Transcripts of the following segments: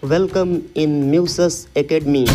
Welcome in Muses Academy.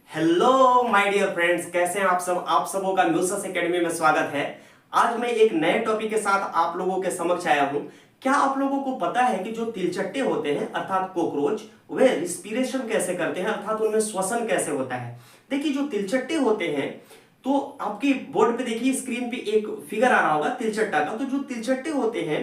Hello my dear friends, कैसे हैं आप सब। आप सबों का म्यूसस एकेडमी में स्वागत है। आज मैं एक नए टॉपिक के साथ आप लोगों के समक्ष आया हूं। क्या आप लोगों को पता है कि जो तिलचट्टे होते हैं अर्थात कॉकरोच, वे रिस्पिरेशन कैसे करते हैं अर्थात उनमें श्वसन कैसे होता है। देखिए, जो तिलचट्टे होते हैं, तो आपकी बोर्ड पे देखिए, स्क्रीन पे एक फिगर आ रहा होगा तिलचट्टा का। तो जो तिलचट्टे होते हैं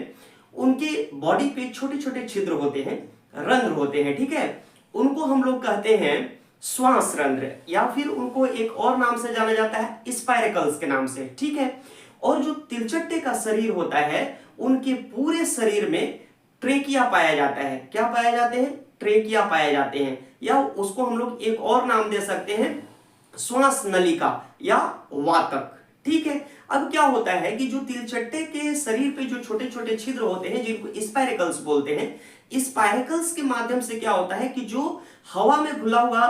उनके बॉडी पे छोटे छोटे छिद्र होते हैं, रंध्र होते हैं, ठीक है। उनको हम लोग कहते हैं श्वास रंध्र, या फिर उनको एक और नाम से जाना जाता है स्पाइरेकल्स के नाम से, ठीक है। और जो तिलचट्टे का शरीर होता है, उनके पूरे शरीर में ट्रेकिया पाया जाता है। क्या पाए जाते हैं? ट्रेकिया पाए जाते हैं, या उसको हम लोग एक और नाम दे सकते हैं श्वास नलिका या वातक, ठीक है। अब क्या होता है कि जो तिलचट्टे के शरीर पे जो छोटे छोटे छिद्र होते हैं, जिनको स्पाइरेकल्स बोलते हैं, स्पाइरेकल्स के माध्यम से क्या होता है कि जो हवा में घुला हुआ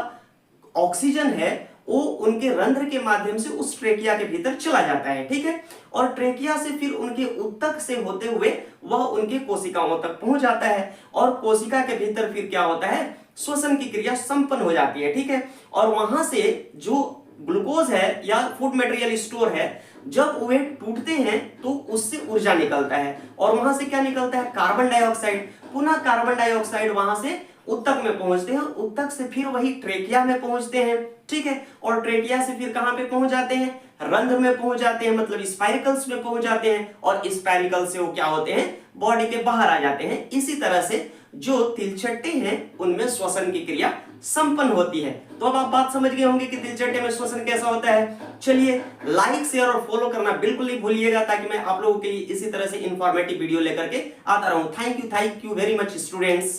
ऑक्सीजन है, वो उनके रंध्र के माध्यम से उस ट्रेकिया के भीतर चला जाता है, ठीक है। और ट्रेकिया से फिर उनके उत्तक से होते हुए वह उनके कोशिकाओं तक पहुंच जाता है, और कोशिका के भीतर फिर क्या होता है, श्वसन की क्रिया संपन्न हो जाती है, ठीक है। और वहां से जो ग्लूकोज है या फूड मटेरियल स्टोर है, जब वे टूटते हैं तो उससे ऊर्जा निकलता है, और वहां से क्या निकलता है, कार्बन डाइऑक्साइड। पुनः कार्बन डाइऑक्साइड वहां से उत्तक में पहुंचते हैं, उत्तक से फिर वही ट्रेकिया में पहुंचते हैं, ठीक है। और ट्रेकिया से फिर कहां पे पहुंच जाते हैं, रंध्र में पहुंच जाते हैं, मतलब स्पाइरिकल्स में पहुंच जाते हैं, और स्पाइरिकल्स से वो क्या होते हैं, बॉडी के बाहर आ जाते हैं। इसी तरह से जो तिलचट्टे हैं उनमें श्वसन की क्रिया संपन्न होती है। तो अब आप बात समझ गए होंगे कि तिलचट्टे में श्वसन कैसा होता है। चलिए, लाइक शेयर और फॉलो करना बिल्कुल नहीं भूलिएगा, ताकि मैं आप लोगों के लिए इसी तरह से इंफॉर्मेटिव वीडियो लेकर के आता रहूं। Thank you very much students.